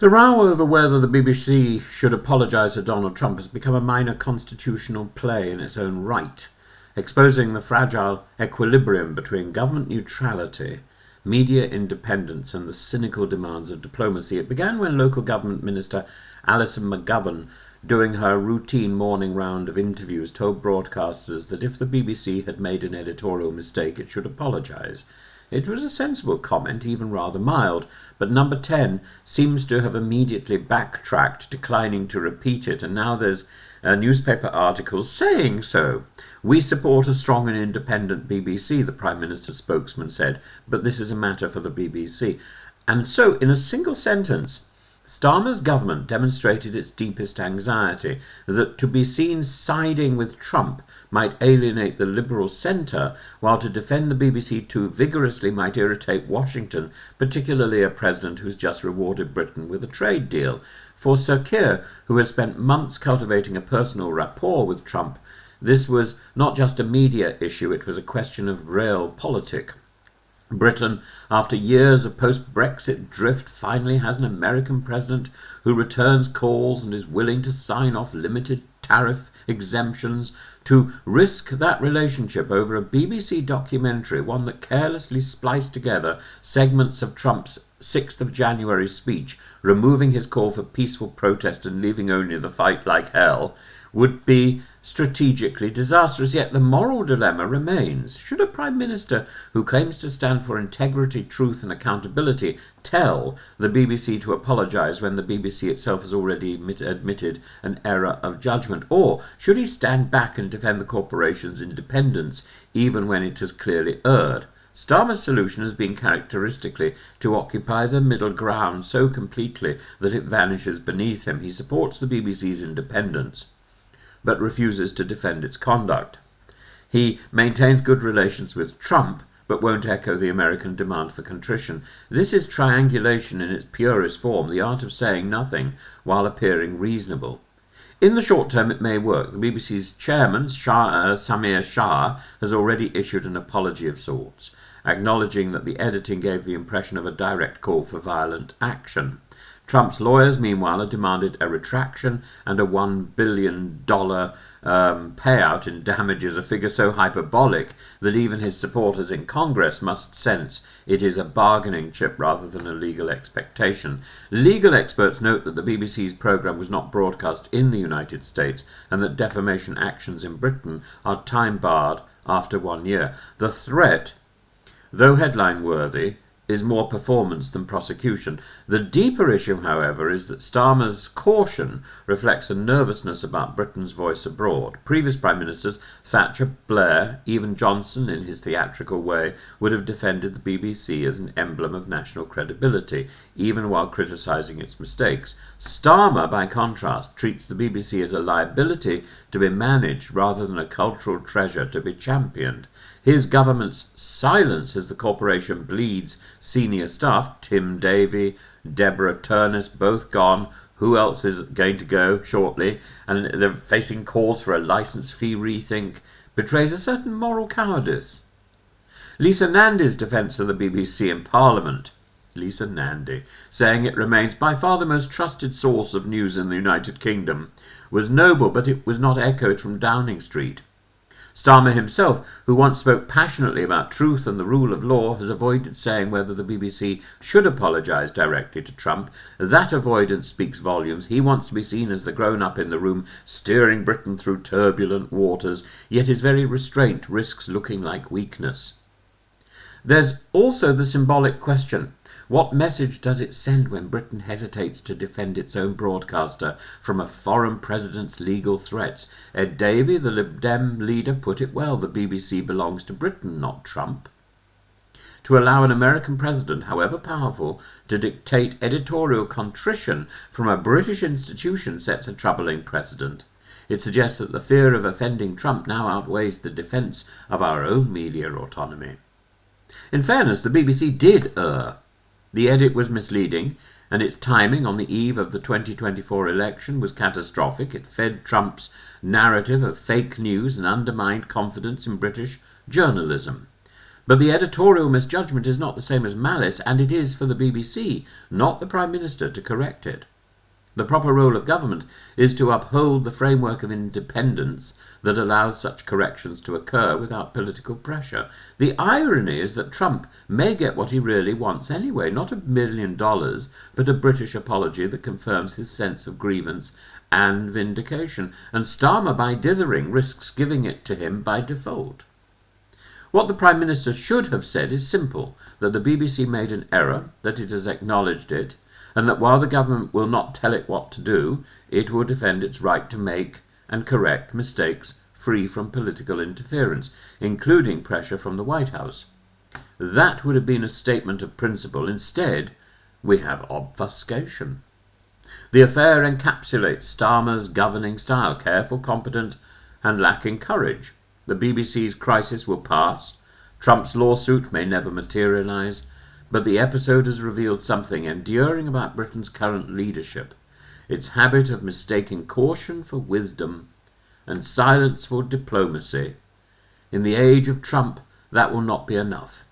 The row over whether the BBC should apologise to Donald Trump has become a minor constitutional play in its own right, exposing the fragile equilibrium between government neutrality, media independence and the cynical demands of diplomacy. It began when local government minister Alison McGovern, doing her routine morning round of interviews, told broadcasters that if the BBC had made an editorial mistake, it should apologise. It was a sensible comment, even rather mild, but Number 10 seems to have immediately backtracked, declining to repeat it, and now there's a newspaper article saying so. "We support a strong and independent BBC," the Prime Minister's spokesman said, "but this is a matter for the BBC." And so, in a single sentence, Starmer's government demonstrated its deepest anxiety that to be seen siding with Trump might alienate the liberal centre, while to defend the BBC too vigorously might irritate Washington, particularly a president who's just rewarded Britain with a trade deal. For Sir Keir, who has spent months cultivating a personal rapport with Trump, this was not just a media issue, it was a question of realpolitik. Britain, after years of post-Brexit drift, finally has an American president who returns calls and is willing to sign off limited tariff exemptions. To risk that relationship over a BBC documentary, one that carelessly spliced together segments of Trump's 6th of January speech, removing his call for peaceful protest and leaving only the fight like hell, would be strategically disastrous. Yet the moral dilemma remains. Should a Prime Minister who claims to stand for integrity, truth and accountability tell the BBC to apologise when the BBC itself has already admitted an error of judgment? Or should he stand back and defend the corporation's independence even when it has clearly erred? Starmer's solution has been characteristically to occupy the middle ground so completely that it vanishes beneath him. He supports the BBC's independence, but refuses to defend its conduct. He maintains good relations with Trump, but won't echo the American demand for contrition. This is triangulation in its purest form, the art of saying nothing while appearing reasonable. In the short term it may work. The BBC's chairman, Samir Shah, has already issued an apology of sorts, acknowledging that the editing gave the impression of a direct call for violent action. Trump's lawyers, meanwhile, have demanded a retraction and a $1 billion payout in damages, a figure so hyperbolic that even his supporters in Congress must sense it is a bargaining chip rather than a legal expectation. Legal experts note that the BBC's programme was not broadcast in the United States and that defamation actions in Britain are time-barred after 1 year. The threat, though headline-worthy, is more performance than prosecution. The deeper issue, however, is that Starmer's caution reflects a nervousness about Britain's voice abroad. Previous Prime Ministers, Thatcher, Blair, even Johnson, in his theatrical way, would have defended the BBC as an emblem of national credibility, even while criticising its mistakes. Starmer, by contrast, treats the BBC as a liability to be managed rather than a cultural treasure to be championed. His government's silence as the corporation bleeds senior staff, Tim Davie, Deborah Turnus, both gone. Who else is going to go shortly? And they're facing calls for a licence fee rethink, betrays a certain moral cowardice. Lisa Nandy's defence of the BBC in Parliament, Lisa Nandy, saying it remains by far the most trusted source of news in the United Kingdom, was noble, but it was not echoed from Downing Street. Starmer himself, who once spoke passionately about truth and the rule of law, has avoided saying whether the BBC should apologise directly to Trump. That avoidance speaks volumes. He wants to be seen as the grown-up in the room, steering Britain through turbulent waters, yet his very restraint risks looking like weakness. There's also the symbolic question. What message does it send when Britain hesitates to defend its own broadcaster from a foreign president's legal threats? Ed Davey, the Lib Dem leader, put it well. The BBC belongs to Britain, not Trump. To allow an American president, however powerful, to dictate editorial contrition from a British institution sets a troubling precedent. It suggests that the fear of offending Trump now outweighs the defence of our own media autonomy. In fairness, the BBC did err. The edit was misleading, and its timing on the eve of the 2024 election was catastrophic. It fed Trump's narrative of fake news and undermined confidence in British journalism. But the editorial misjudgment is not the same as malice, and it is for the BBC, not the Prime Minister, to correct it. The proper role of government is to uphold the framework of independence that allows such corrections to occur without political pressure. The irony is that Trump may get what he really wants anyway, not $1 million, but a British apology that confirms his sense of grievance and vindication, and Starmer, by dithering, risks giving it to him by default. What the Prime Minister should have said is simple, that the BBC made an error, that it has acknowledged it, and that while the government will not tell it what to do, it will defend its right to make and correct mistakes free from political interference, including pressure from the White House. That would have been a statement of principle. Instead, we have obfuscation. The affair encapsulates Starmer's governing style, careful, competent, and lacking courage. The BBC's crisis will pass. Trump's lawsuit may never materialise. But the episode has revealed something enduring about Britain's current leadership, its habit of mistaking caution for wisdom and silence for diplomacy. In the age of Trump, that will not be enough.